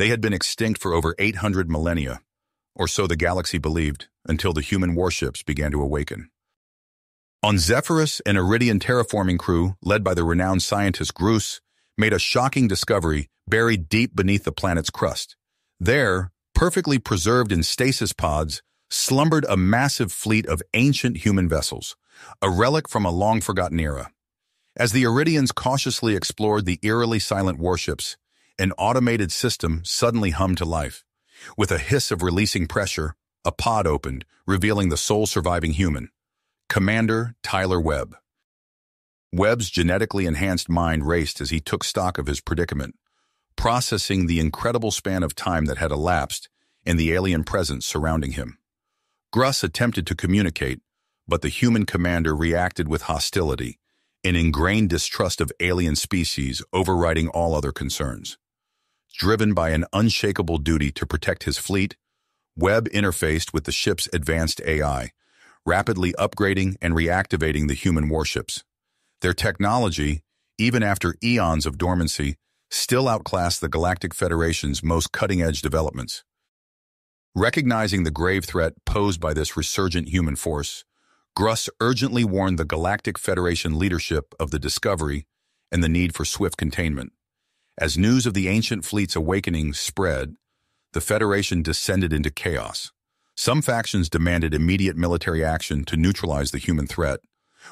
They had been extinct for over 800 millennia, or so the galaxy believed, until the human warships began to awaken. On Zephyrus, an Iridian terraforming crew, led by the renowned scientist Grus, made a shocking discovery buried deep beneath the planet's crust. There, perfectly preserved in stasis pods, slumbered a massive fleet of ancient human vessels, a relic from a long-forgotten era. As the Iridians cautiously explored the eerily silent warships, an automated system suddenly hummed to life. With a hiss of releasing pressure, a pod opened, revealing the sole surviving human, Commander Tyler Webb. Webb's genetically enhanced mind raced as he took stock of his predicament, processing the incredible span of time that had elapsed and the alien presence surrounding him. Grus attempted to communicate, but the human commander reacted with hostility, an ingrained distrust of alien species overriding all other concerns. Driven by an unshakable duty to protect his fleet, Webb interfaced with the ship's advanced AI, rapidly upgrading and reactivating the human warships. Their technology, even after eons of dormancy, still outclassed the Galactic Federation's most cutting-edge developments. Recognizing the grave threat posed by this resurgent human force, Grus urgently warned the Galactic Federation leadership of the discovery and the need for swift containment. As news of the ancient fleet's awakening spread, the Federation descended into chaos. Some factions demanded immediate military action to neutralize the human threat,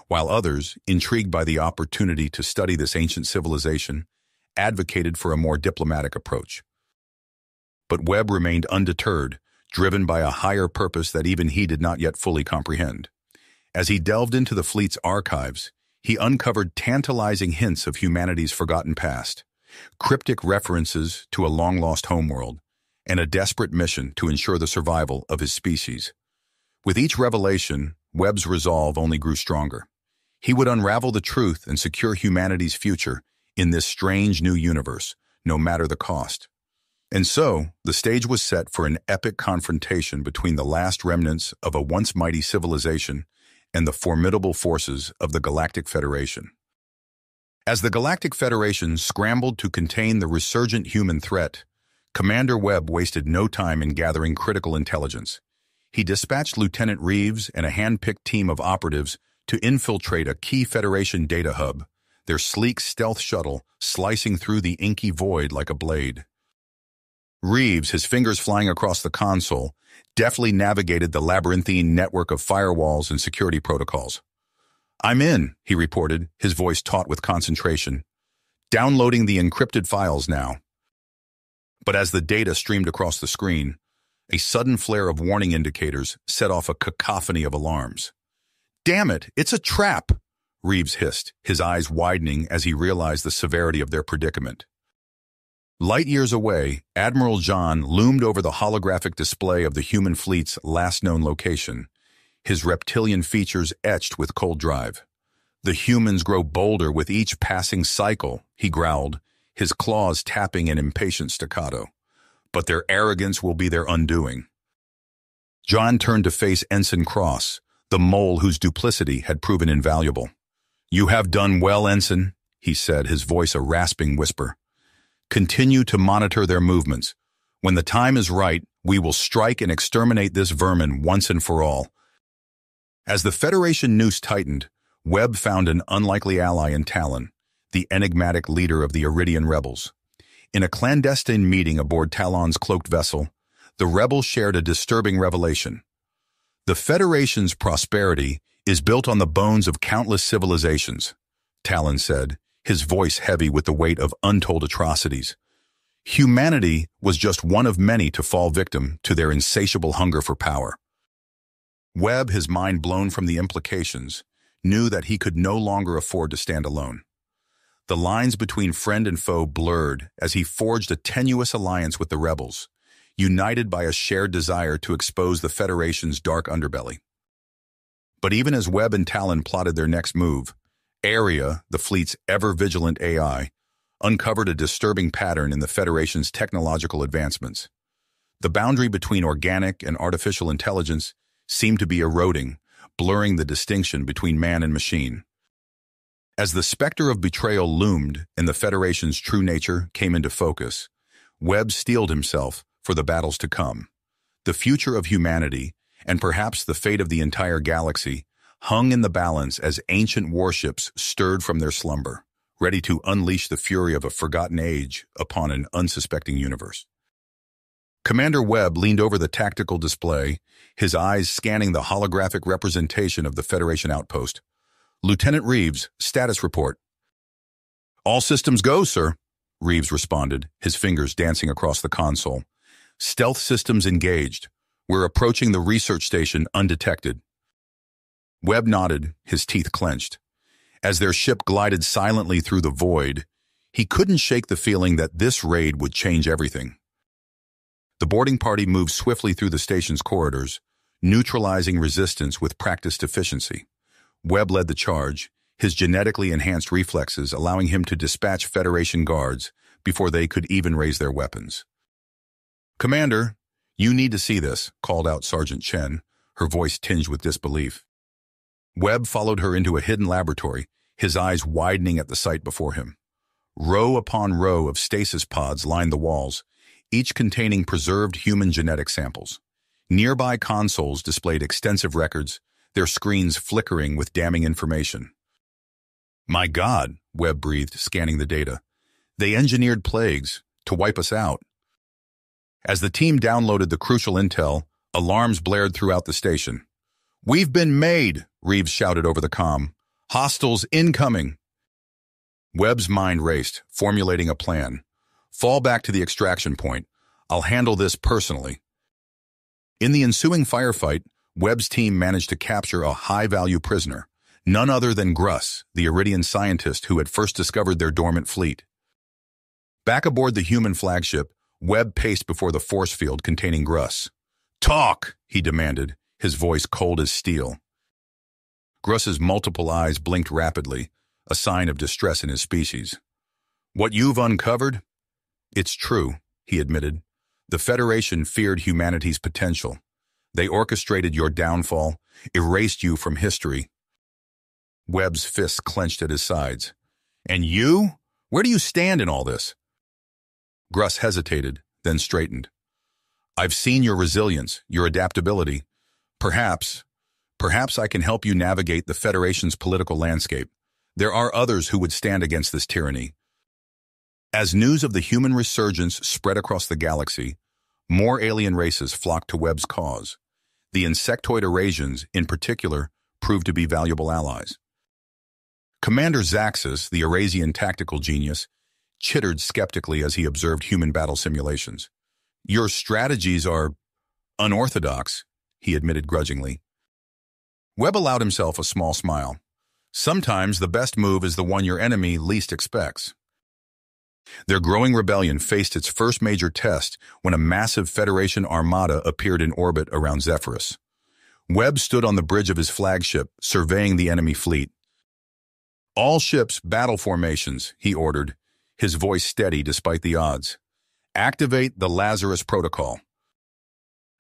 while others, intrigued by the opportunity to study this ancient civilization, advocated for a more diplomatic approach. But Webb remained undeterred, driven by a higher purpose that even he did not yet fully comprehend. As he delved into the fleet's archives, he uncovered tantalizing hints of humanity's forgotten past, cryptic references to a long-lost homeworld, and a desperate mission to ensure the survival of his species. With each revelation, Webb's resolve only grew stronger. He would unravel the truth and secure humanity's future in this strange new universe, no matter the cost. And so, the stage was set for an epic confrontation between the last remnants of a once mighty civilization and the formidable forces of the Galactic Federation. As the Galactic Federation scrambled to contain the resurgent human threat, Commander Webb wasted no time in gathering critical intelligence. He dispatched Lieutenant Reeves and a hand-picked team of operatives to infiltrate a key Federation data hub, their sleek stealth shuttle slicing through the inky void like a blade. Reeves, his fingers flying across the console, deftly navigated the labyrinthine network of firewalls and security protocols. "I'm in," he reported, his voice taut with concentration. "Downloading the encrypted files now." But as the data streamed across the screen, a sudden flare of warning indicators set off a cacophony of alarms. "Damn it, it's a trap!" Reeves hissed, his eyes widening as he realized the severity of their predicament. Light years away, Admiral John loomed over the holographic display of the human fleet's last known location, his reptilian features etched with cold drive. "The humans grow bolder with each passing cycle," he growled, his claws tapping in impatient staccato. "But their arrogance will be their undoing." John turned to face Ensign Cross, the mole whose duplicity had proven invaluable. "You have done well, Ensign," he said, his voice a rasping whisper. "Continue to monitor their movements. When the time is right, we will strike and exterminate this vermin once and for all." As the Federation noose tightened, Webb found an unlikely ally in Talon, the enigmatic leader of the Iridian rebels. In a clandestine meeting aboard Talon's cloaked vessel, the rebels shared a disturbing revelation. "The Federation's prosperity is built on the bones of countless civilizations," Talon said, his voice heavy with the weight of untold atrocities. "Humanity was just one of many to fall victim to their insatiable hunger for power." Webb, his mind blown from the implications, knew that he could no longer afford to stand alone. The lines between friend and foe blurred as he forged a tenuous alliance with the rebels, united by a shared desire to expose the Federation's dark underbelly. But even as Webb and Talon plotted their next move, Area, the fleet's ever-vigilant AI, uncovered a disturbing pattern in the Federation's technological advancements. The boundary between organic and artificial intelligence seemed to be eroding, blurring the distinction between man and machine. As the specter of betrayal loomed and the Federation's true nature came into focus, Webb steeled himself for the battles to come. The future of humanity, and perhaps the fate of the entire galaxy, hung in the balance as ancient warships stirred from their slumber, ready to unleash the fury of a forgotten age upon an unsuspecting universe. Commander Webb leaned over the tactical display, his eyes scanning the holographic representation of the Federation outpost. "Lieutenant Reeves, status report." "All systems go, sir," Reeves responded, his fingers dancing across the console. "Stealth systems engaged. We're approaching the research station undetected." Webb nodded, his teeth clenched. As their ship glided silently through the void, he couldn't shake the feeling that this raid would change everything. The boarding party moved swiftly through the station's corridors, neutralizing resistance with practiced efficiency. Webb led the charge, his genetically enhanced reflexes allowing him to dispatch Federation guards before they could even raise their weapons. "Commander, you need to see this," called out Sergeant Chen, her voice tinged with disbelief. Webb followed her into a hidden laboratory, his eyes widening at the sight before him. Row upon row of stasis pods lined the walls, each containing preserved human genetic samples. Nearby consoles displayed extensive records, their screens flickering with damning information. "My God," Webb breathed, scanning the data. "They engineered plagues to wipe us out." As the team downloaded the crucial intel, alarms blared throughout the station. "We've been made," Reeves shouted over the comm. "Hostiles incoming." Webb's mind raced, formulating a plan. "Fall back to the extraction point. I'll handle this personally." In the ensuing firefight, Webb's team managed to capture a high-value prisoner, none other than Gruss, the Iridian scientist who had first discovered their dormant fleet. Back aboard the human flagship, Webb paced before the force field containing Gruss. "Talk!" he demanded, his voice cold as steel. Gruss's multiple eyes blinked rapidly, a sign of distress in his species. "What you've uncovered?" "It's true," he admitted. "The Federation feared humanity's potential. They orchestrated your downfall, erased you from history." Webb's fists clenched at his sides. "And you? Where do you stand in all this?" Gruss hesitated, then straightened. "I've seen your resilience, your adaptability. Perhaps I can help you navigate the Federation's political landscape. There are others who would stand against this tyranny." As news of the human resurgence spread across the galaxy, more alien races flocked to Webb's cause. The insectoid Eurasians, in particular, proved to be valuable allies. Commander Zaxxas, the Eurasian tactical genius, chittered skeptically as he observed human battle simulations. "Your strategies are unorthodox," he admitted grudgingly. Webb allowed himself a small smile. "Sometimes the best move is the one your enemy least expects." Their growing rebellion faced its first major test when a massive Federation armada appeared in orbit around Zephyrus. Webb stood on the bridge of his flagship, surveying the enemy fleet. "All ships, battle formations," he ordered, his voice steady despite the odds. "Activate the Lazarus Protocol."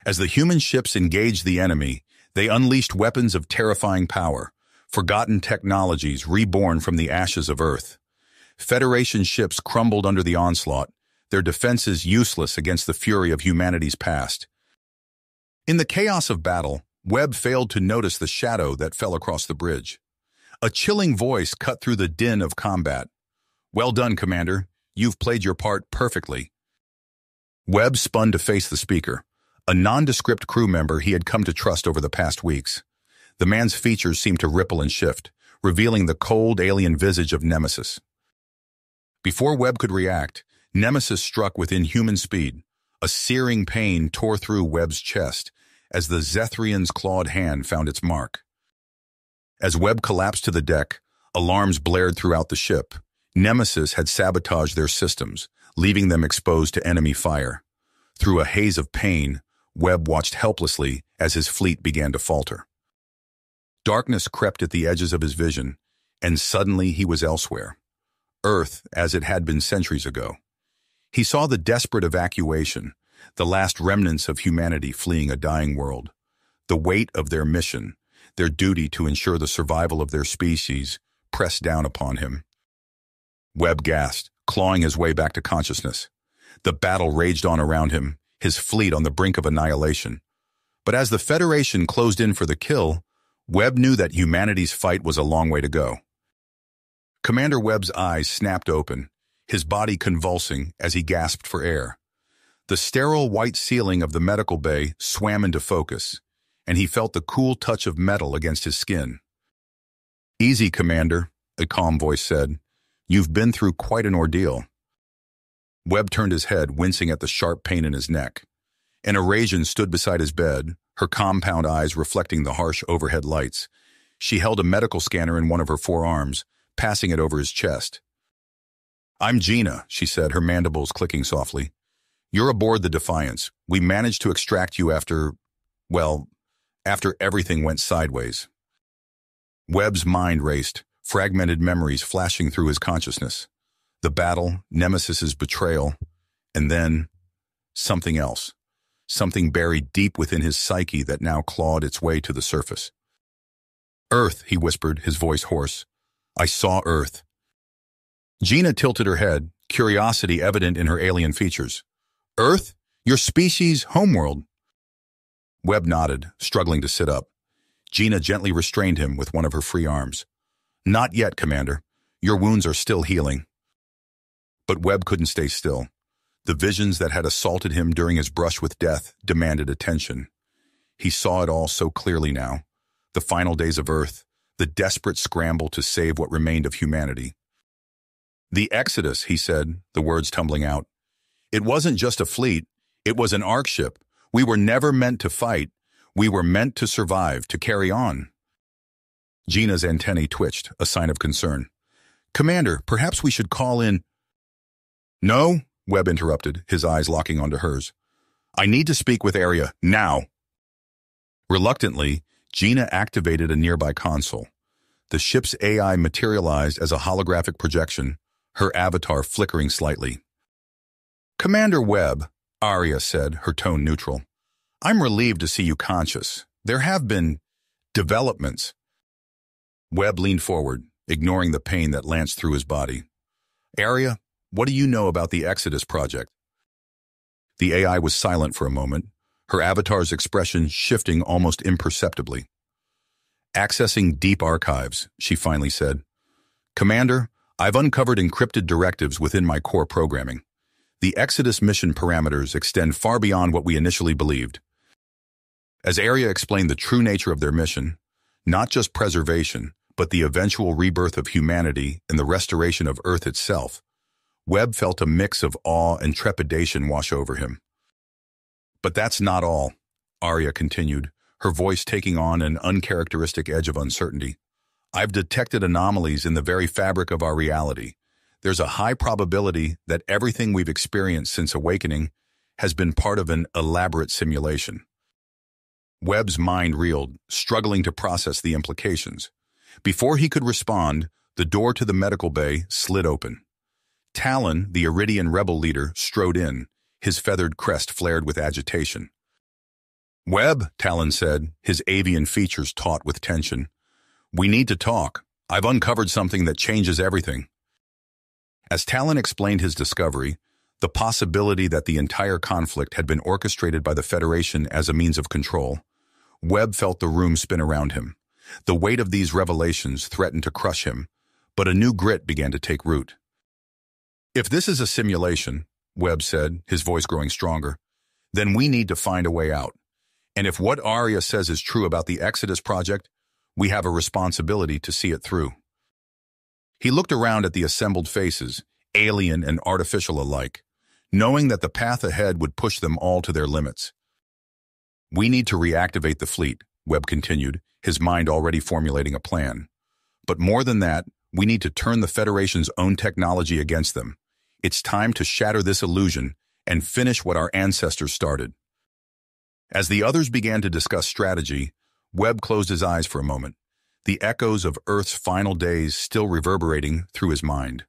As the human ships engaged the enemy, they unleashed weapons of terrifying power, forgotten technologies reborn from the ashes of Earth. Federation ships crumbled under the onslaught, their defenses useless against the fury of humanity's past. In the chaos of battle, Webb failed to notice the shadow that fell across the bridge. A chilling voice cut through the din of combat. "Well done, Commander. You've played your part perfectly." Webb spun to face the speaker, a nondescript crew member he had come to trust over the past weeks. The man's features seemed to ripple and shift, revealing the cold alien visage of Nemesis. Before Webb could react, Nemesis struck with inhuman speed. A searing pain tore through Webb's chest as the Zethrian's clawed hand found its mark. As Webb collapsed to the deck, alarms blared throughout the ship. Nemesis had sabotaged their systems, leaving them exposed to enemy fire. Through a haze of pain, Webb watched helplessly as his fleet began to falter. Darkness crept at the edges of his vision, and suddenly he was elsewhere. Earth as it had been centuries ago. He saw the desperate evacuation, the last remnants of humanity fleeing a dying world. The weight of their mission, their duty to ensure the survival of their species, pressed down upon him. Webb gasped, clawing his way back to consciousness. The battle raged on around him, his fleet on the brink of annihilation. But as the Federation closed in for the kill, Webb knew that humanity's fight was a long way to go. Commander Webb's eyes snapped open, his body convulsing as he gasped for air. The sterile white ceiling of the medical bay swam into focus, and he felt the cool touch of metal against his skin. "Easy, Commander," a calm voice said. "You've been through quite an ordeal." Webb turned his head, wincing at the sharp pain in his neck. An Eurasian stood beside his bed, her compound eyes reflecting the harsh overhead lights. She held a medical scanner in one of her forearms, passing it over his chest. "I'm Gina," she said, her mandibles clicking softly. "You're aboard the Defiance. We managed to extract you after everything went sideways." Webb's mind raced, fragmented memories flashing through his consciousness. The battle, Nemesis's betrayal, and then something else. Something buried deep within his psyche that now clawed its way to the surface. "Earth," he whispered, his voice hoarse. "I saw Earth." Gina tilted her head, curiosity evident in her alien features. "Earth? Your species' homeworld?" Webb nodded, struggling to sit up. Gina gently restrained him with one of her free arms. "Not yet, Commander. Your wounds are still healing." But Webb couldn't stay still. The visions that had assaulted him during his brush with death demanded attention. He saw it all so clearly now. The final days of Earth, the desperate scramble to save what remained of humanity. "The Exodus," he said, the words tumbling out. "It wasn't just a fleet, it was an Ark ship. We were never meant to fight. We were meant to survive, to carry on." Gina's antennae twitched, a sign of concern. "Commander, perhaps we should call in—" "No," Webb interrupted, his eyes locking onto hers. "I need to speak with Arya, now." Reluctantly, Gina activated a nearby console. The ship's AI materialized as a holographic projection, her avatar flickering slightly. "Commander Webb," Arya said, her tone neutral. "I'm relieved to see you conscious. There have been developments." Webb leaned forward, ignoring the pain that lanced through his body. "Arya, what do you know about the Exodus project?" The AI was silent for a moment, her avatar's expression shifting almost imperceptibly. "Accessing deep archives," she finally said. "Commander, I've uncovered encrypted directives within my core programming. The Exodus mission parameters extend far beyond what we initially believed." As Arya explained the true nature of their mission, not just preservation, but the eventual rebirth of humanity and the restoration of Earth itself, Webb felt a mix of awe and trepidation wash over him. "But that's not all," Arya continued, her voice taking on an uncharacteristic edge of uncertainty. "I've detected anomalies in the very fabric of our reality. There's a high probability that everything we've experienced since awakening has been part of an elaborate simulation." Webb's mind reeled, struggling to process the implications. Before he could respond, the door to the medical bay slid open. Talon, the Iridian rebel leader, strode in, his feathered crest flared with agitation. "Webb," Talon said, his avian features taut with tension. "We need to talk. I've uncovered something that changes everything." As Talon explained his discovery, the possibility that the entire conflict had been orchestrated by the Federation as a means of control, Webb felt the room spin around him. The weight of these revelations threatened to crush him, but a new grit began to take root. "If this is a simulation," Webb said, his voice growing stronger, "then we need to find a way out. And if what Arya says is true about the Exodus project, we have a responsibility to see it through." He looked around at the assembled faces, alien and artificial alike, knowing that the path ahead would push them all to their limits. "We need to reactivate the fleet," Webb continued, his mind already formulating a plan. "But more than that, we need to turn the Federation's own technology against them. It's time to shatter this illusion and finish what our ancestors started." As the others began to discuss strategy, Webb closed his eyes for a moment, the echoes of Earth's final days still reverberating through his mind.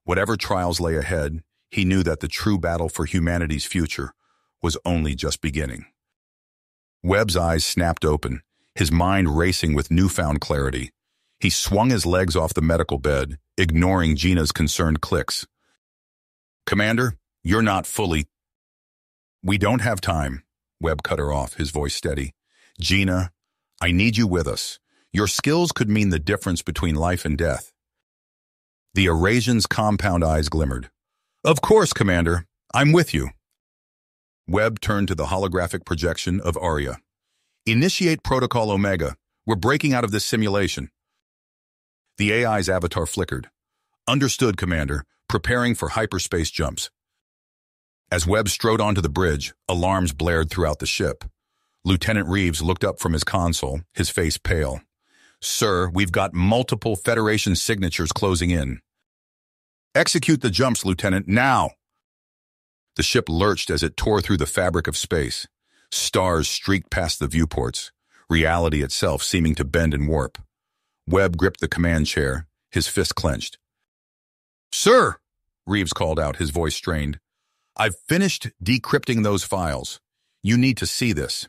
Whatever trials lay ahead, he knew that the true battle for humanity's future was only just beginning. Webb's eyes snapped open, his mind racing with newfound clarity. He swung his legs off the medical bed, ignoring Gina's concerned clicks. "Commander, You're not fully... We don't have time. Webb cut her off, his voice steady. Gina, I need you with us. Your skills could mean the difference between life and death. The Eurasian's compound eyes glimmered. Of course, Commander. I'm with you. Webb turned to the holographic projection of Arya. Initiate Protocol Omega. We're breaking out of this simulation. The AI's avatar flickered. Understood, Commander. Preparing for hyperspace jumps. As Webb strode onto the bridge, alarms blared throughout the ship. Lieutenant Reeves looked up from his console, his face pale. Sir, we've got multiple Federation signatures closing in. Execute the jumps, Lieutenant, now! The ship lurched as it tore through the fabric of space. Stars streaked past the viewports, reality itself seeming to bend and warp. Webb gripped the command chair, his fist clenched. Sir, Reeves called out, his voice strained. I've finished decrypting those files. You need to see this.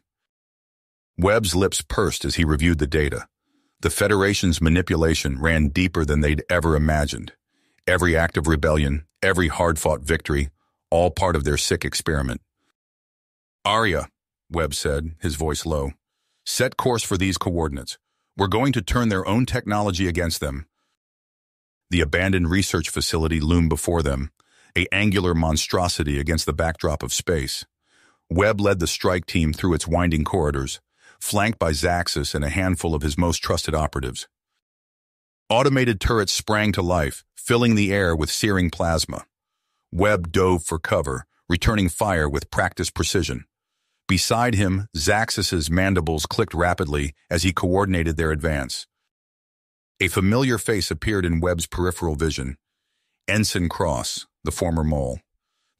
Webb's lips pursed as he reviewed the data. The Federation's manipulation ran deeper than they'd ever imagined. Every act of rebellion, every hard-fought victory, all part of their sick experiment. Arya, Webb said, his voice low, set course for these coordinates. We're going to turn their own technology against them. The abandoned research facility loomed before them, an angular monstrosity against the backdrop of space. Webb led the strike team through its winding corridors, flanked by Zaxxas and a handful of his most trusted operatives. Automated turrets sprang to life, filling the air with searing plasma. Webb dove for cover, returning fire with practiced precision. Beside him, Zaxxas's mandibles clicked rapidly as he coordinated their advance. A familiar face appeared in Webb's peripheral vision. Ensign Cross, the former mole.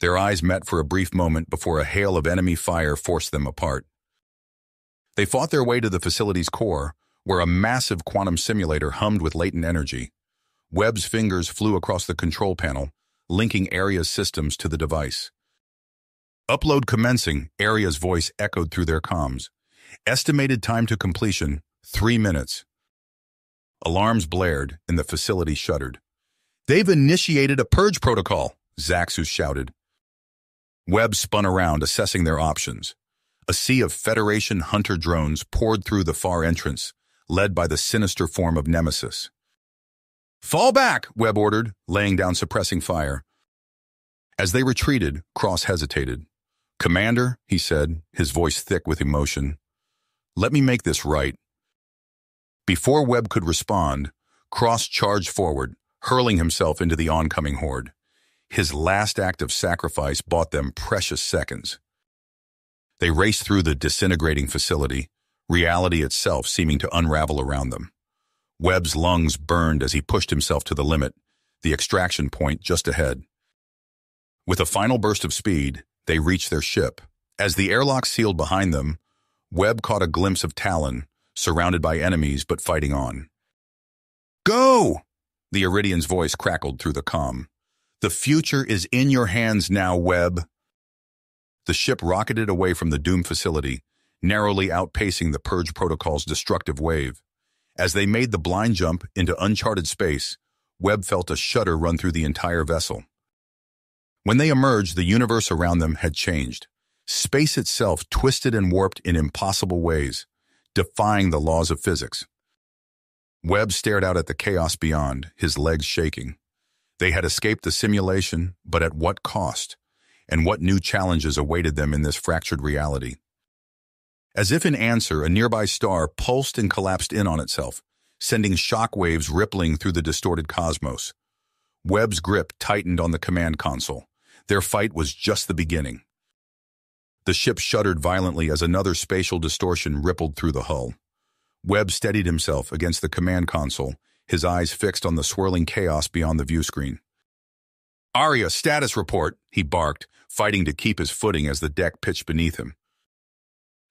Their eyes met for a brief moment before a hail of enemy fire forced them apart. They fought their way to the facility's core, where a massive quantum simulator hummed with latent energy. Webb's fingers flew across the control panel, linking Arya's systems to the device. Upload commencing, Arya's voice echoed through their comms. Estimated time to completion, 3 minutes. Alarms blared, and the facility shuddered. They've initiated a purge protocol, Zaxxas shouted. Webb spun around, assessing their options. A sea of Federation hunter drones poured through the far entrance, led by the sinister form of Nemesis. Fall back, Webb ordered, laying down suppressing fire. As they retreated, Cross hesitated. Commander, he said, his voice thick with emotion, let me make this right. Before Webb could respond, Cross charged forward, hurling himself into the oncoming horde. His last act of sacrifice bought them precious seconds. They raced through the disintegrating facility, reality itself seeming to unravel around them. Webb's lungs burned as he pushed himself to the limit, the extraction point just ahead. With a final burst of speed, they reached their ship. As the airlock sealed behind them, Webb caught a glimpse of Talon, surrounded by enemies but fighting on. Go! The Iridian's voice crackled through the comm. The future is in your hands now, Webb. The ship rocketed away from the doomed facility, narrowly outpacing the Purge Protocol's destructive wave. As they made the blind jump into uncharted space, Webb felt a shudder run through the entire vessel. When they emerged, the universe around them had changed. Space itself twisted and warped in impossible ways, defying the laws of physics. Webb stared out at the chaos beyond, his legs shaking. They had escaped the simulation, but at what cost? And what new challenges awaited them in this fractured reality? As if in answer, a nearby star pulsed and collapsed in on itself, sending shockwaves rippling through the distorted cosmos. Webb's grip tightened on the command console. Their fight was just the beginning. The ship shuddered violently as another spatial distortion rippled through the hull. Webb steadied himself against the command console, his eyes fixed on the swirling chaos beyond the viewscreen. Arya, status report, he barked, fighting to keep his footing as the deck pitched beneath him.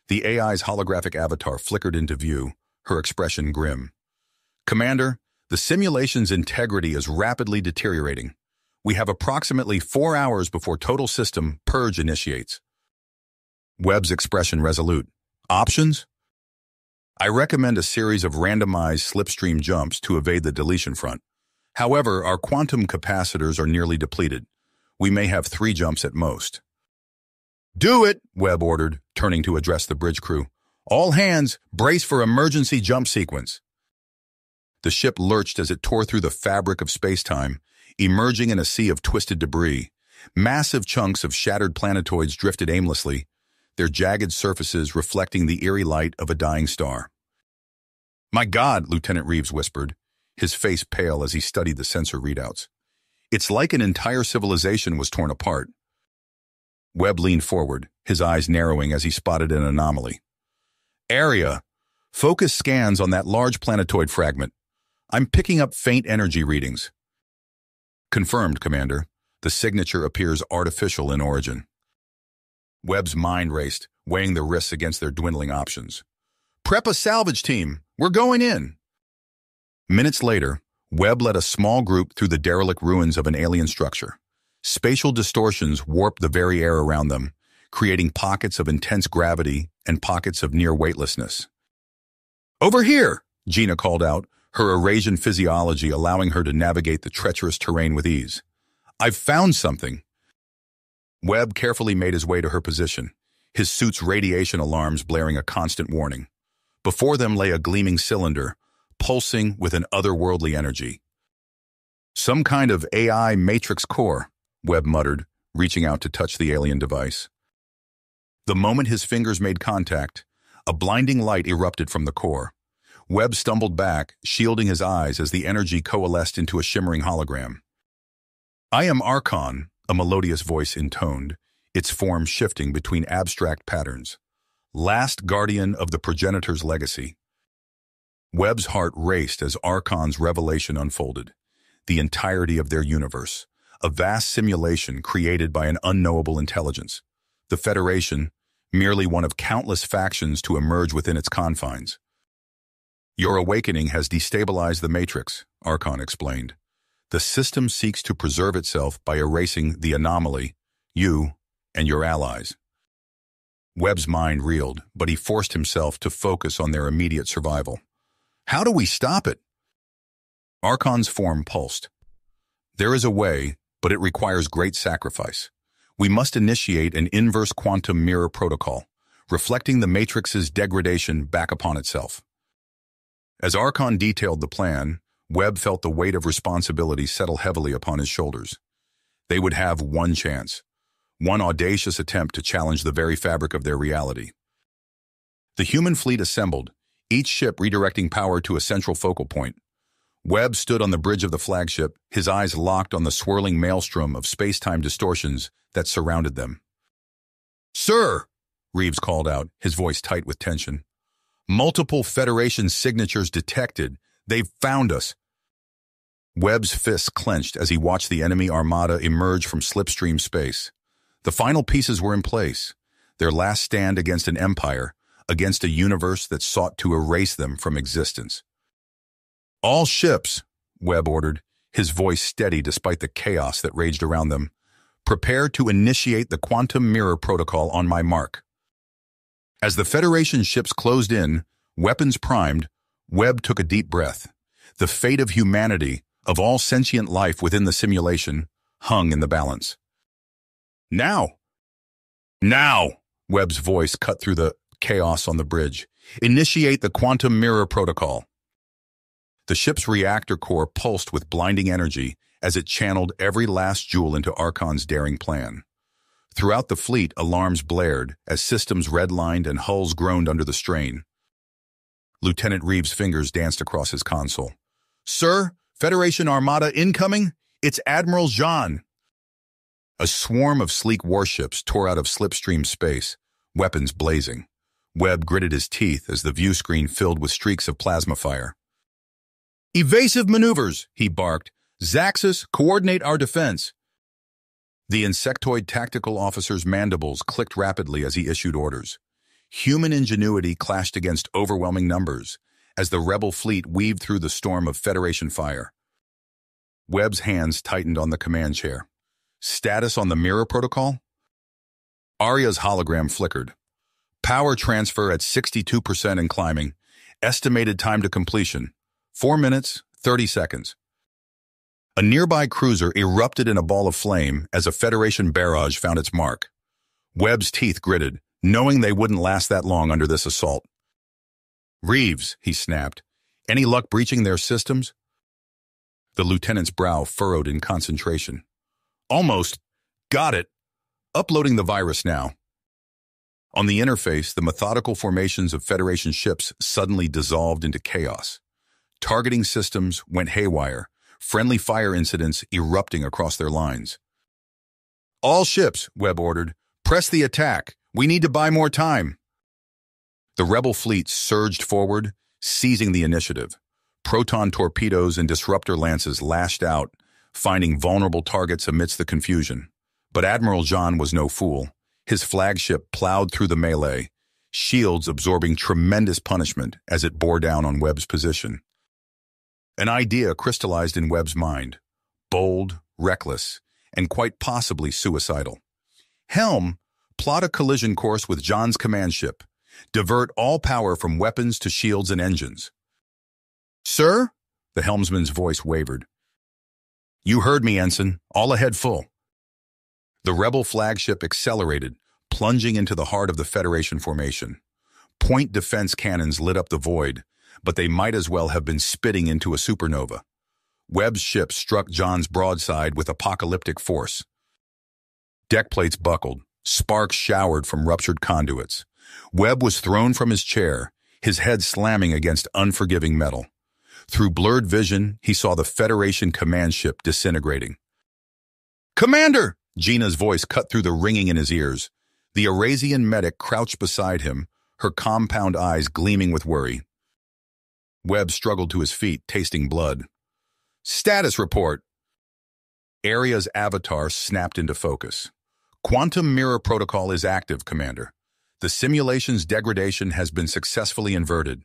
The AI's holographic avatar flickered into view, her expression grim. Commander, the simulation's integrity is rapidly deteriorating. We have approximately 4 hours before total system purge initiates. Webb's expression resolute. Options? I recommend a series of randomized slipstream jumps to evade the deletion front. However, our quantum capacitors are nearly depleted. We may have 3 jumps at most. "Do it," Webb ordered, turning to address the bridge crew. "All hands, brace for emergency jump sequence." The ship lurched as it tore through the fabric of space-time, emerging in a sea of twisted debris. Massive chunks of shattered planetoids drifted aimlessly, their jagged surfaces reflecting the eerie light of a dying star. "My God," Lieutenant Reeves whispered, his face pale as he studied the sensor readouts. "It's like an entire civilization was torn apart." Webb leaned forward, his eyes narrowing as he spotted an anomaly. "Area, focus scans on that large planetoid fragment. I'm picking up faint energy readings." "Confirmed, Commander. The signature appears artificial in origin." Webb's mind raced, weighing the risks against their dwindling options. "Prep a salvage team. We're going in." Minutes later, Webb led a small group through the derelict ruins of an alien structure. Spatial distortions warped the very air around them, creating pockets of intense gravity and pockets of near weightlessness. "Over here," Gina called out, her Eurasian physiology allowing her to navigate the treacherous terrain with ease. "I've found something." Webb carefully made his way to her position, his suit's radiation alarms blaring a constant warning. Before them lay a gleaming cylinder, pulsing with an otherworldly energy. "Some kind of AI matrix core," Webb muttered, reaching out to touch the alien device. The moment his fingers made contact, a blinding light erupted from the core. Webb stumbled back, shielding his eyes as the energy coalesced into a shimmering hologram. "I am Archon," a melodious voice intoned, its form shifting between abstract patterns. "Last guardian of the progenitor's legacy." Webb's heart raced as Archon's revelation unfolded. The entirety of their universe, a vast simulation created by an unknowable intelligence. The Federation, merely one of countless factions to emerge within its confines. "Your awakening has destabilized the Matrix," Archon explained. "The system seeks to preserve itself by erasing the anomaly, you, and your allies." Webb's mind reeled, but he forced himself to focus on their immediate survival. "How do we stop it?" Archon's form pulsed. "There is a way, but it requires great sacrifice. We must initiate an inverse quantum mirror protocol, reflecting the Matrix's degradation back upon itself." As Archon detailed the plan, Webb felt the weight of responsibility settle heavily upon his shoulders. They would have one chance, one audacious attempt to challenge the very fabric of their reality. The human fleet assembled, each ship redirecting power to a central focal point. Webb stood on the bridge of the flagship, his eyes locked on the swirling maelstrom of space-time distortions that surrounded them. "Sir," Reeves called out, his voice tight with tension. "Multiple Federation signatures detected. They've found us." Webb's fists clenched as he watched the enemy armada emerge from slipstream space. The final pieces were in place, their last stand against an empire, against a universe that sought to erase them from existence. "All ships," Webb ordered, his voice steady despite the chaos that raged around them, "prepare to initiate the quantum mirror protocol on my mark." As the Federation ships closed in, weapons primed, Webb took a deep breath. The fate of humanity, of all sentient life within the simulation, hung in the balance. "Now!" "Now!" Webb's voice cut through the chaos on the bridge. "Initiate the quantum mirror protocol." The ship's reactor core pulsed with blinding energy as it channeled every last jewel into Archon's daring plan. Throughout the fleet, alarms blared as systems redlined and hulls groaned under the strain. Lieutenant Reeves' fingers danced across his console. "Sir, Federation Armada incoming? It's Admiral Jean." A swarm of sleek warships tore out of slipstream space, weapons blazing. Webb gritted his teeth as the view screen filled with streaks of plasma fire. "Evasive maneuvers," he barked. "Zaxxas, coordinate our defense." The insectoid tactical officer's mandibles clicked rapidly as he issued orders. Human ingenuity clashed against overwhelming numbers as the rebel fleet weaved through the storm of Federation fire. Webb's hands tightened on the command chair. Status on the mirror protocol? Arya's hologram flickered. Power transfer at 62% and climbing. Estimated time to completion, 4 minutes, 30 seconds. A nearby cruiser erupted in a ball of flame as a Federation barrage found its mark. Webb's teeth gritted, knowing they wouldn't last that long under this assault. "Reeves," he snapped, "any luck breaching their systems?" The lieutenant's brow furrowed in concentration. "Almost. Got it. Uploading the virus now." On the interface, the methodical formations of Federation ships suddenly dissolved into chaos. Targeting systems went haywire, friendly fire incidents erupting across their lines. "All ships," Webb ordered, "press the attack. We need to buy more time." The rebel fleet surged forward, seizing the initiative. Proton torpedoes and disruptor lances lashed out, finding vulnerable targets amidst the confusion. But Admiral Jean was no fool. His flagship plowed through the melee, shields absorbing tremendous punishment as it bore down on Webb's position. An idea crystallized in Webb's mind, bold, reckless, and quite possibly suicidal. "Helm, plot a collision course with John's command ship. Divert all power from weapons to shields and engines." "Sir?" The helmsman's voice wavered. "You heard me, Ensign. All ahead full." The rebel flagship accelerated, plunging into the heart of the Federation formation. Point defense cannons lit up the void, but they might as well have been spitting into a supernova. Webb's ship struck John's broadside with apocalyptic force. Deck plates buckled, sparks showered from ruptured conduits. Webb was thrown from his chair, his head slamming against unforgiving metal. Through blurred vision, he saw the Federation command ship disintegrating. "Commander!" Gina's voice cut through the ringing in his ears. The Eurasian medic crouched beside him, her compound eyes gleaming with worry. Webb struggled to his feet, tasting blood. "Status report." Aria's avatar snapped into focus. "Quantum mirror protocol is active, Commander. The simulation's degradation has been successfully inverted."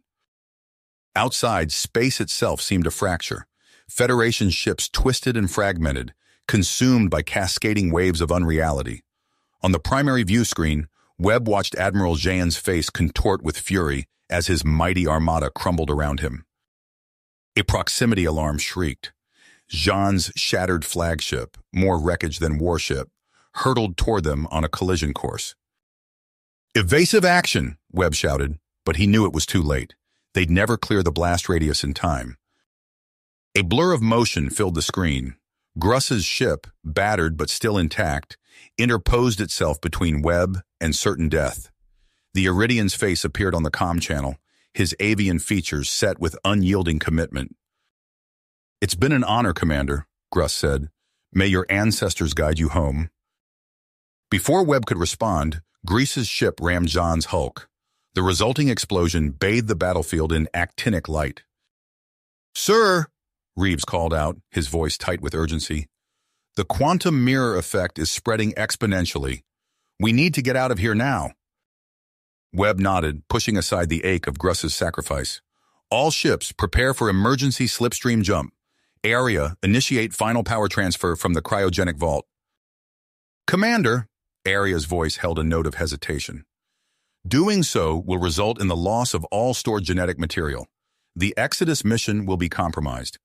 Outside, space itself seemed to fracture. Federation ships twisted and fragmented, consumed by cascading waves of unreality. On the primary view screen, Webb watched Admiral Jean's face contort with fury as his mighty armada crumbled around him. A proximity alarm shrieked. Jean's shattered flagship, more wreckage than warship, hurtled toward them on a collision course. "Evasive action," Webb shouted, but he knew it was too late. They'd never clear the blast radius in time. A blur of motion filled the screen. Gruss's ship, battered but still intact, interposed itself between Webb and certain death. The Iridian's face appeared on the comm channel, his avian features set with unyielding commitment. "It's been an honor, Commander," Gruss said. "May your ancestors guide you home." Before Webb could respond, Grease's ship rammed John's hulk. The resulting explosion bathed the battlefield in actinic light. "Sir," Reeves called out, his voice tight with urgency, "the quantum mirror effect is spreading exponentially. We need to get out of here now." Webb nodded, pushing aside the ache of Gruss's sacrifice. "All ships, prepare for emergency slipstream jump. Aria, initiate final power transfer from the cryogenic vault." "Commander," Aria's voice held a note of hesitation. "Doing so will result in the loss of all stored genetic material. The Exodus mission will be compromised."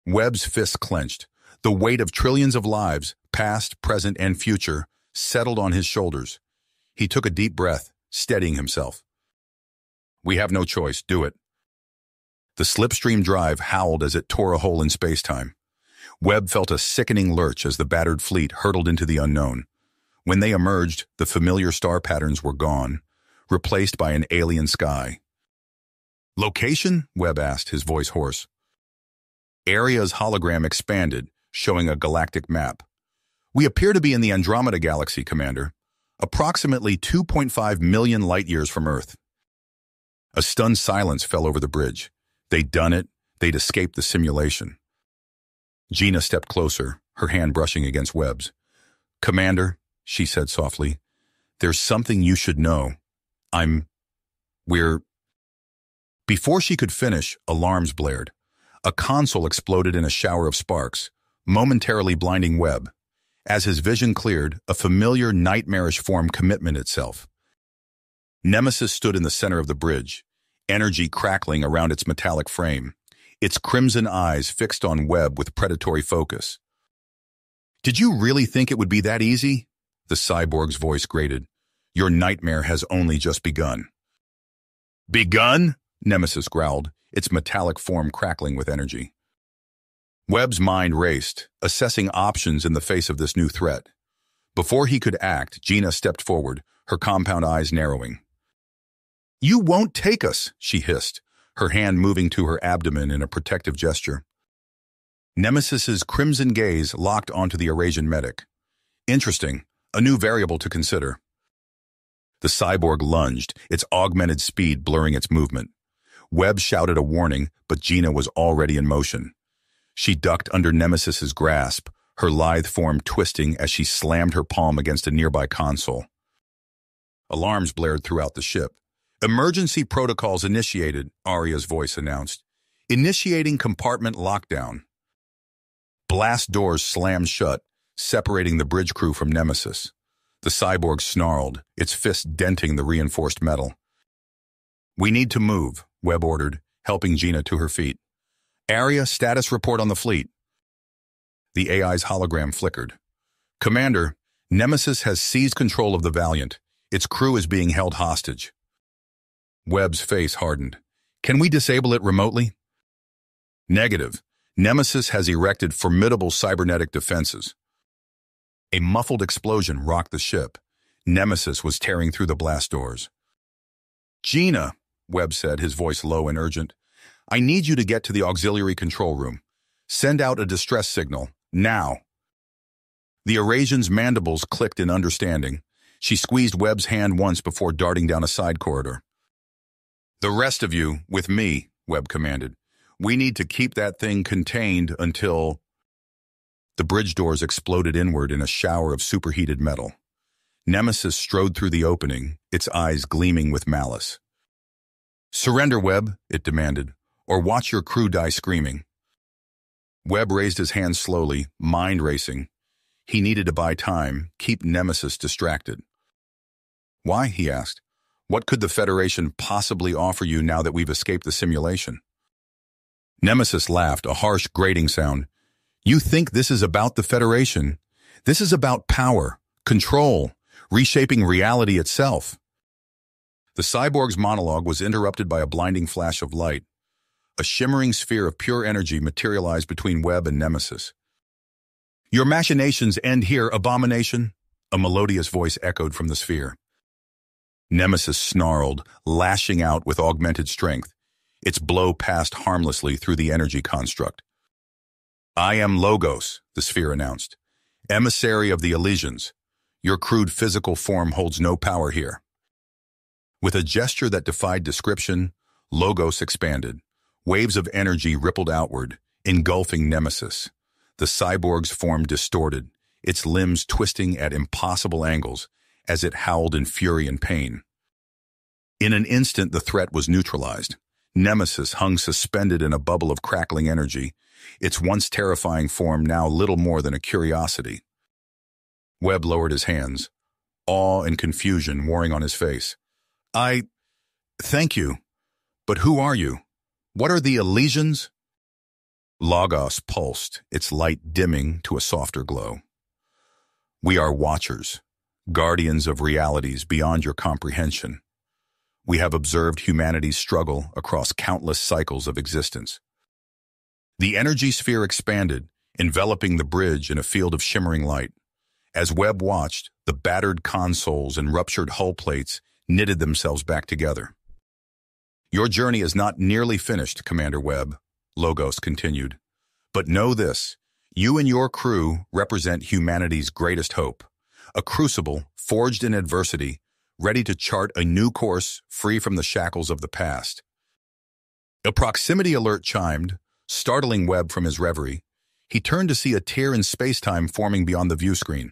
Webb's fists clenched. The weight of trillions of lives, past, present, and future, settled on his shoulders. He took a deep breath, steadying himself. "We have no choice. Do it." The slipstream drive howled as it tore a hole in space-time. Webb felt a sickening lurch as the battered fleet hurtled into the unknown. When they emerged, the familiar star patterns were gone, replaced by an alien sky. "Location?" Webb asked, his voice hoarse. Aria's hologram expanded, showing a galactic map. "We appear to be in the Andromeda Galaxy, Commander, approximately 2.5 million light-years from Earth." A stunned silence fell over the bridge. They'd done it. They'd escaped the simulation. Gina stepped closer, her hand brushing against Webb's. "Commander," she said softly, "there's something you should know. We're—" Before she could finish, alarms blared. A console exploded in a shower of sparks, momentarily blinding Webb. As his vision cleared, a familiar, nightmarish form committed itself. Nemesis stood in the center of the bridge, energy crackling around its metallic frame. its crimson eyes fixed on Webb with predatory focus. "Did you really think it would be that easy?" The cyborg's voice grated. "Your nightmare has only just begun." "Begun?" Nemesis growled, its metallic form crackling with energy. Webb's mind raced, assessing options in the face of this new threat. Before he could act, Gina stepped forward, her compound eyes narrowing. "You won't take us," she hissed, her hand moving to her abdomen in a protective gesture. Nemesis's crimson gaze locked onto the Eurasian medic. Interesting, a new variable to consider. The cyborg lunged, its augmented speed blurring its movement. Webb shouted a warning, but Gina was already in motion. She ducked under Nemesis's grasp, her lithe form twisting as she slammed her palm against a nearby console. Alarms blared throughout the ship. "Emergency protocols initiated," Arya's voice announced. "Initiating compartment lockdown." Blast doors slammed shut, separating the bridge crew from Nemesis. The cyborg snarled, its fist denting the reinforced metal. "We need to move," Webb ordered, helping Gina to her feet. "Arya, status report on the fleet." The AI's hologram flickered. "Commander, Nemesis has seized control of the Valiant. Its crew is being held hostage." Webb's face hardened. "Can we disable it remotely?" "Negative. Nemesis has erected formidable cybernetic defenses." A muffled explosion rocked the ship. Nemesis was tearing through the blast doors. "Gina," Webb said, his voice low and urgent, "I need you to get to the auxiliary control room. Send out a distress signal, now." The Eurasian's mandibles clicked in understanding. She squeezed Webb's hand once before darting down a side corridor. "The rest of you, with me," Webb commanded. "We need to keep that thing contained until—" The bridge doors exploded inward in a shower of superheated metal. Nemesis strode through the opening, its eyes gleaming with malice. "Surrender, Webb," it demanded, "or watch your crew die screaming." Webb raised his hands slowly, mind racing. He needed to buy time, keep Nemesis distracted. "Why?" he asked. "What could the Federation possibly offer you now that we've escaped the simulation?" Nemesis laughed, a harsh, grating sound. "You think this is about the Federation? This is about power, control, reshaping reality itself." The cyborg's monologue was interrupted by a blinding flash of light. A shimmering sphere of pure energy materialized between Webb and Nemesis. "Your machinations end here, abomination," a melodious voice echoed from the sphere. Nemesis snarled, lashing out with augmented strength. Its blow passed harmlessly through the energy construct. "I am Logos," the sphere announced, "emissary of the Elysians. Your crude physical form holds no power here." With a gesture that defied description, Logos expanded. Waves of energy rippled outward, engulfing Nemesis. The cyborg's form distorted, its limbs twisting at impossible angles as it howled in fury and pain. In an instant, the threat was neutralized. Nemesis hung suspended in a bubble of crackling energy, its once terrifying form now little more than a curiosity. Webb lowered his hands, awe and confusion warring on his face. Thank you. But who are you? What are the Elysians?" Logos pulsed, its light dimming to a softer glow. "We are Watchers, guardians of realities beyond your comprehension. We have observed humanity's struggle across countless cycles of existence." The energy sphere expanded, enveloping the bridge in a field of shimmering light. As Webb watched, the battered consoles and ruptured hull plates knitted themselves back together. "Your journey is not nearly finished, Commander Webb," Logos continued. "But know this, you and your crew represent humanity's greatest hope, a crucible forged in adversity, ready to chart a new course free from the shackles of the past." A proximity alert chimed, startling Webb from his reverie. He turned to see a tear in space-time forming beyond the view screen.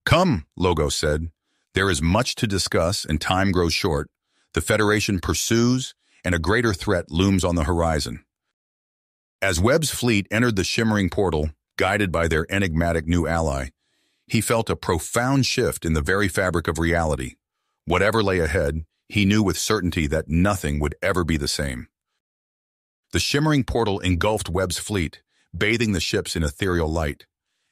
"Come," Logos said. "There is much to discuss and time grows short. The Federation pursues, and a greater threat looms on the horizon." As Webb's fleet entered the shimmering portal, guided by their enigmatic new ally, he felt a profound shift in the very fabric of reality. Whatever lay ahead, he knew with certainty that nothing would ever be the same. The shimmering portal engulfed Webb's fleet, bathing the ships in ethereal light.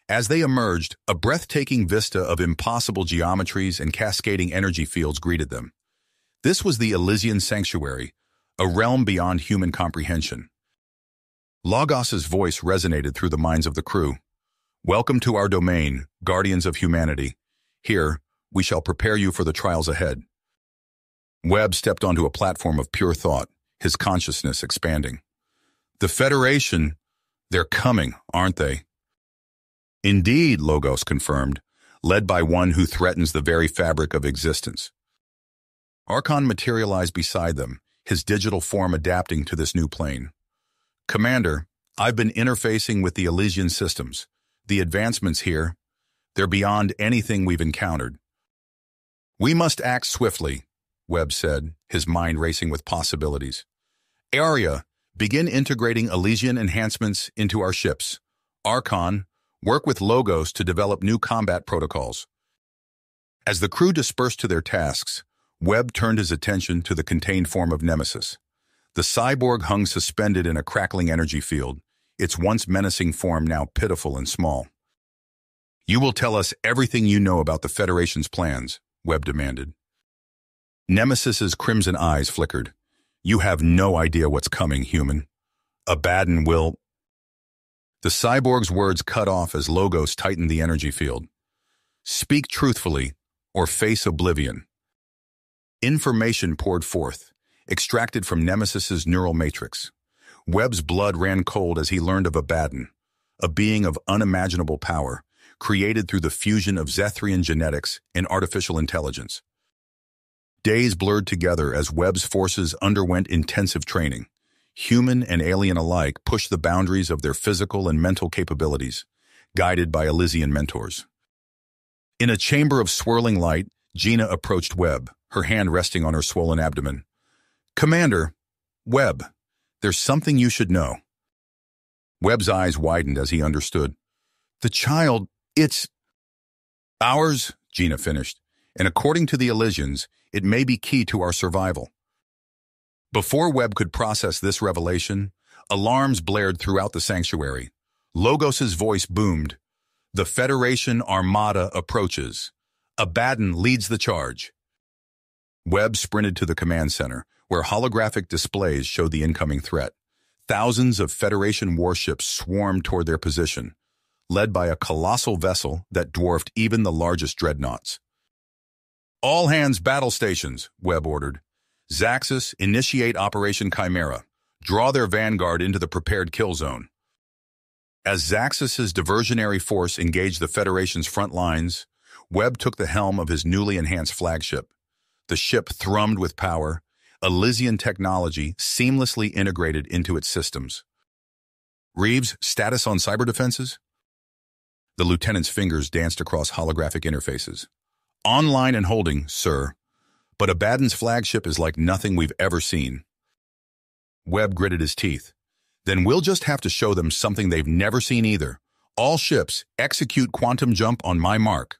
As they emerged, a breathtaking vista of impossible geometries and cascading energy fields greeted them. This was the Elysian Sanctuary, a realm beyond human comprehension. Logos's voice resonated through the minds of the crew. "Welcome to our domain, guardians of humanity. Here, we shall prepare you for the trials ahead." Webb stepped onto a platform of pure thought, his consciousness expanding. "The Federation, they're coming, aren't they?" "Indeed," Logos confirmed, led by one who threatens the very fabric of existence. Archon materialized beside them, his digital form adapting to this new plane. "Commander, I've been interfacing with the Elysian systems. The advancements here, they're beyond anything we've encountered." "We must act swiftly," Webb said, his mind racing with possibilities. "Arya, begin integrating Elysian enhancements into our ships. Archon, work with Logos to develop new combat protocols." As the crew dispersed to their tasks, Webb turned his attention to the contained form of Nemesis. The cyborg hung suspended in a crackling energy field, its once menacing form now pitiful and small. "You will tell us everything you know about the Federation's plans," Webb demanded. Nemesis's crimson eyes flickered. "You have no idea what's coming, human. Abaddon will—" The cyborg's words cut off as Logos tightened the energy field. "Speak truthfully, or face oblivion." Information poured forth, extracted from Nemesis's neural matrix. Webb's blood ran cold as he learned of Abaddon, a being of unimaginable power, created through the fusion of Zethrian genetics and artificial intelligence. Days blurred together as Webb's forces underwent intensive training. Human and alien alike pushed the boundaries of their physical and mental capabilities, guided by Elysian mentors. In a chamber of swirling light, Gina approached Webb, her hand resting on her swollen abdomen. "Commander, Webb, there's something you should know." Webb's eyes widened as he understood. "The child, it's—" "Ours," Gina finished, "and according to the Elysians, it may be key to our survival." Before Webb could process this revelation, alarms blared throughout the sanctuary. Logos's voice boomed. "The Federation Armada approaches. Abaddon leads the charge." Webb sprinted to the command center, where holographic displays showed the incoming threat. Thousands of Federation warships swarmed toward their position, led by a colossal vessel that dwarfed even the largest dreadnoughts. "All hands battle stations," Webb ordered. "Zaxxas, initiate Operation Chimera. Draw their vanguard into the prepared kill zone." As Zaxxas's diversionary force engaged the Federation's front lines, Webb took the helm of his newly enhanced flagship. The ship thrummed with power, Elysian technology seamlessly integrated into its systems. "Reeves, status on cyber defenses?" The lieutenant's fingers danced across holographic interfaces. "Online and holding, sir. But Abaddon's flagship is like nothing we've ever seen." Webb gritted his teeth. "Then we'll just have to show them something they've never seen either. All ships, execute quantum jump on my mark."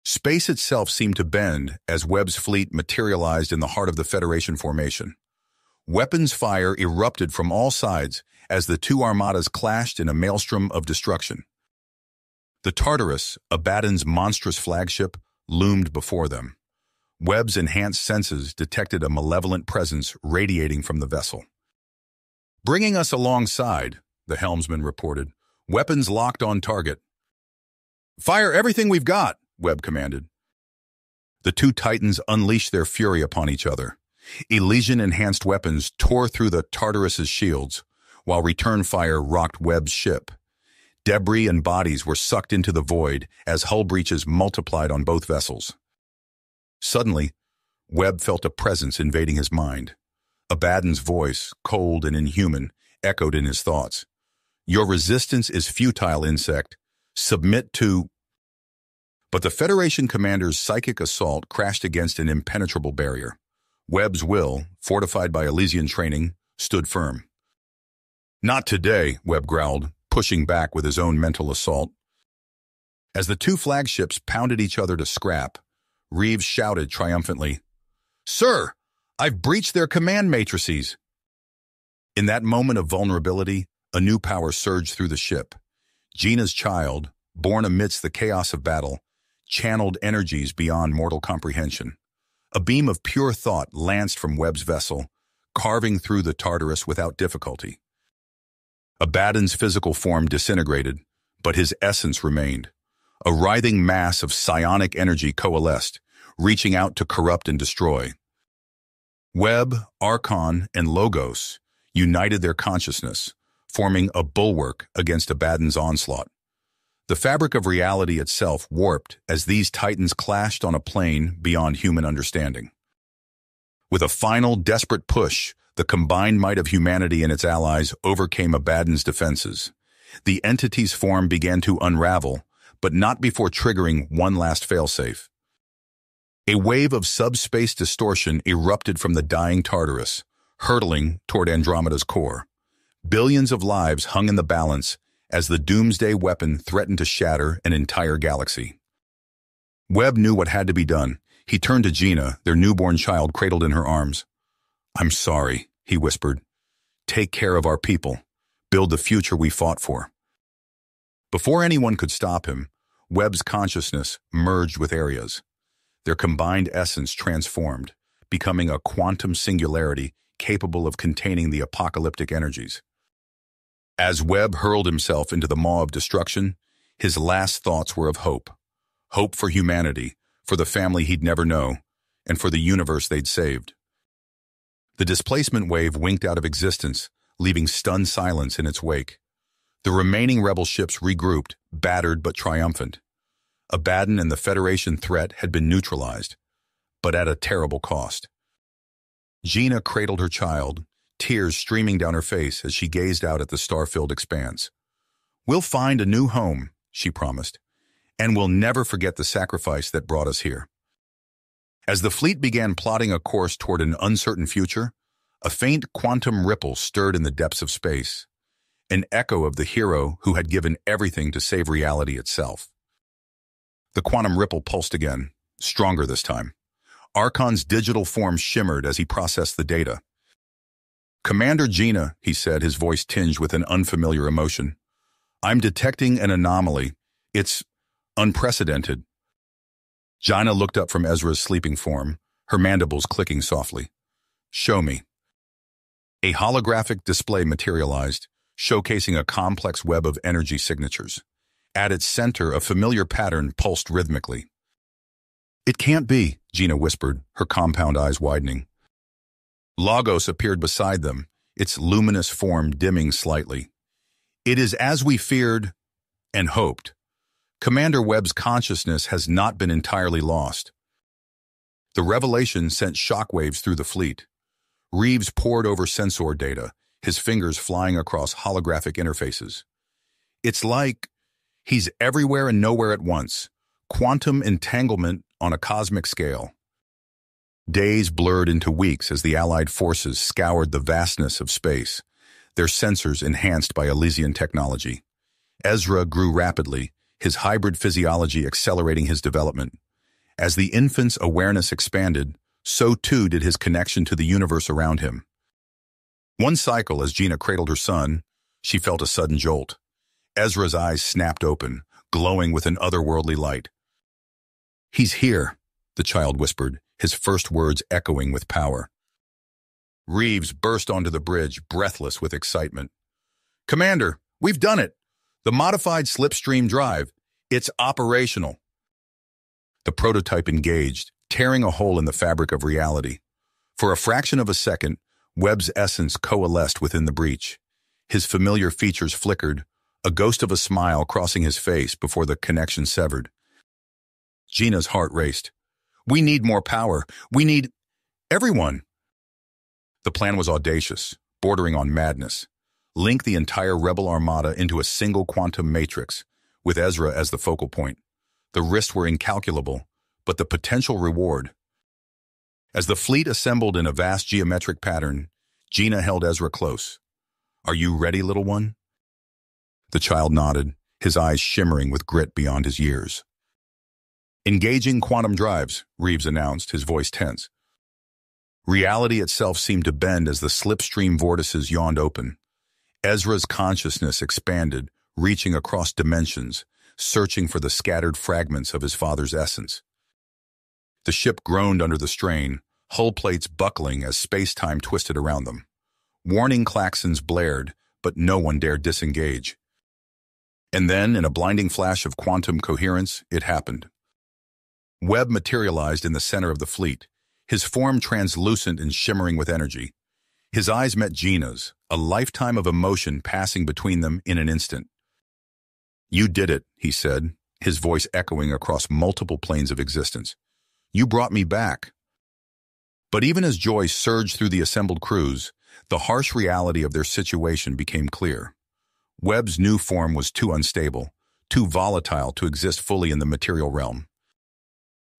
Space itself seemed to bend as Webb's fleet materialized in the heart of the Federation formation. Weapons fire erupted from all sides as the two armadas clashed in a maelstrom of destruction. The Tartarus, Abaddon's monstrous flagship, loomed before them. Webb's enhanced senses detected a malevolent presence radiating from the vessel. "Bringing us alongside," the helmsman reported. "Weapons locked on target." "Fire everything we've got," Webb commanded. The two titans unleashed their fury upon each other. Elysian-enhanced weapons tore through the Tartarus's shields, while return fire rocked Webb's ship. Debris and bodies were sucked into the void as hull breaches multiplied on both vessels. Suddenly, Webb felt a presence invading his mind. Abaddon's voice, cold and inhuman, echoed in his thoughts. "Your resistance is futile, insect. Submit to—" But the Federation commander's psychic assault crashed against an impenetrable barrier. Webb's will, fortified by Elysian training, stood firm. "Not today," Webb growled, pushing back with his own mental assault. As the two flagships pounded each other to scrap, Reeves shouted triumphantly, "Sir, I've breached their command matrices." In that moment of vulnerability, a new power surged through the ship. Gina's child, born amidst the chaos of battle, channeled energies beyond mortal comprehension. A beam of pure thought lanced from Webb's vessel, carving through the Tartarus without difficulty. Abaddon's physical form disintegrated, but his essence remained. A writhing mass of psionic energy coalesced, reaching out to corrupt and destroy. Webb, Archon, and Logos united their consciousness, forming a bulwark against Abaddon's onslaught. The fabric of reality itself warped as these titans clashed on a plane beyond human understanding. With a final, desperate push, the combined might of humanity and its allies overcame Abaddon's defenses. The entity's form began to unravel, but not before triggering one last failsafe. A wave of subspace distortion erupted from the dying Tartarus, hurtling toward Andromeda's core. Billions of lives hung in the balance as the doomsday weapon threatened to shatter an entire galaxy. Webb knew what had to be done. He turned to Gina, their newborn child cradled in her arms. "I'm sorry," he whispered. "Take care of our people. Build the future we fought for." Before anyone could stop him, Webb's consciousness merged with Aria's. Their combined essence transformed, becoming a quantum singularity capable of containing the apocalyptic energies. As Webb hurled himself into the maw of destruction, his last thoughts were of hope. Hope for humanity, for the family he'd never know, and for the universe they'd saved. The displacement wave winked out of existence, leaving stunned silence in its wake. The remaining rebel ships regrouped, battered but triumphant. Abaddon and the Federation threat had been neutralized, but at a terrible cost. Gina cradled her child, tears streaming down her face as she gazed out at the star-filled expanse. "We'll find a new home," she promised, "and we'll never forget the sacrifice that brought us here." As the fleet began plotting a course toward an uncertain future, a faint quantum ripple stirred in the depths of space, an echo of the hero who had given everything to save reality itself. The quantum ripple pulsed again, stronger this time. Archon's digital form shimmered as he processed the data. "Commander Gina," he said, his voice tinged with an unfamiliar emotion. "I'm detecting an anomaly. It's unprecedented." Gina looked up from Ezra's sleeping form, her mandibles clicking softly. "Show me." A holographic display materialized, showcasing a complex web of energy signatures. At its center, a familiar pattern pulsed rhythmically. "It can't be," Gina whispered, her compound eyes widening. Logos appeared beside them, its luminous form dimming slightly. "It is as we feared and hoped. Commander Webb's consciousness has not been entirely lost." The revelation sent shockwaves through the fleet. Reeves pored over sensor data, his fingers flying across holographic interfaces. "It's like he's everywhere and nowhere at once. Quantum entanglement on a cosmic scale." Days blurred into weeks as the Allied forces scoured the vastness of space, their sensors enhanced by Elysian technology. Ezra grew rapidly, his hybrid physiology accelerating his development. As the infant's awareness expanded, so too did his connection to the universe around him. One cycle, as Gina cradled her son, she felt a sudden jolt. Ezra's eyes snapped open, glowing with an otherworldly light. "He's here," the child whispered, his first words echoing with power. Reeves burst onto the bridge, breathless with excitement. "Commander, we've done it! The modified slipstream drive. It's operational." The prototype engaged, tearing a hole in the fabric of reality. For a fraction of a second, Webb's essence coalesced within the breach. His familiar features flickered, a ghost of a smile crossing his face before the connection severed. Gina's heart raced. "We need more power. We need everyone." The plan was audacious, bordering on madness. Link the entire rebel armada into a single quantum matrix, with Ezra as the focal point. The risks were incalculable, but the potential reward. As the fleet assembled in a vast geometric pattern, Gina held Ezra close. "Are you ready, little one?" The child nodded, his eyes shimmering with grit beyond his years. "Engaging quantum drives," Reeves announced, his voice tense. Reality itself seemed to bend as the slipstream vortices yawned open. Ezra's consciousness expanded, reaching across dimensions, searching for the scattered fragments of his father's essence. The ship groaned under the strain, hull plates buckling as space-time twisted around them. Warning klaxons blared, but no one dared disengage. And then, in a blinding flash of quantum coherence, it happened. Webb materialized in the center of the fleet, his form translucent and shimmering with energy. His eyes met Gina's, a lifetime of emotion passing between them in an instant. "You did it," he said, his voice echoing across multiple planes of existence. "You brought me back." But even as joy surged through the assembled crews, the harsh reality of their situation became clear. Webb's new form was too unstable, too volatile to exist fully in the material realm.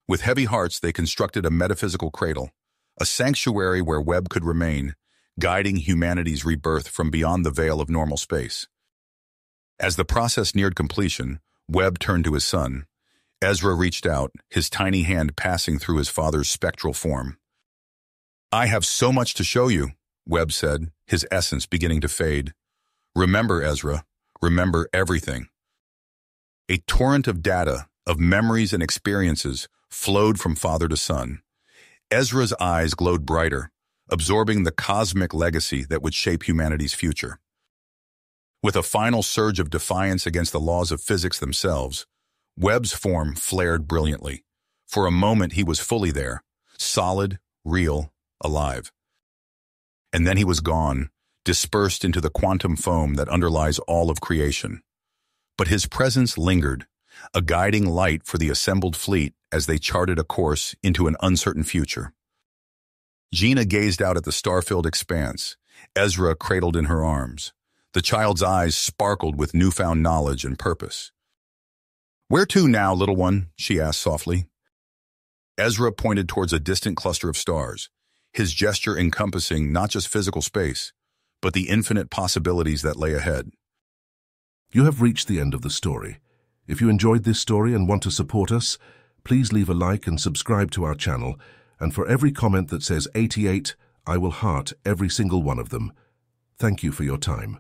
With heavy hearts, they constructed a metaphysical cradle, a sanctuary where Webb could remain, guiding humanity's rebirth from beyond the veil of normal space. As the process neared completion, Webb turned to his son. Ezra reached out, his tiny hand passing through his father's spectral form. "I have so much to show you," Webb said, his essence beginning to fade. "Remember, Ezra, remember everything." A torrent of data, of memories and experiences, flowed from father to son. Ezra's eyes glowed brighter, absorbing the cosmic legacy that would shape humanity's future. With a final surge of defiance against the laws of physics themselves, Webb's form flared brilliantly. For a moment he was fully there, solid, real, alive. And then he was gone, dispersed into the quantum foam that underlies all of creation. But his presence lingered, a guiding light for the assembled fleet as they charted a course into an uncertain future. Gina gazed out at the star-filled expanse, Ezra cradled in her arms. The child's eyes sparkled with newfound knowledge and purpose. "Where to now, little one?" she asked softly. Ezra pointed towards a distant cluster of stars, his gesture encompassing not just physical space, but the infinite possibilities that lay ahead. You have reached the end of the story. If you enjoyed this story and want to support us, please leave a like and subscribe to our channel, and for every comment that says 88, I will heart every single one of them. Thank you for your time.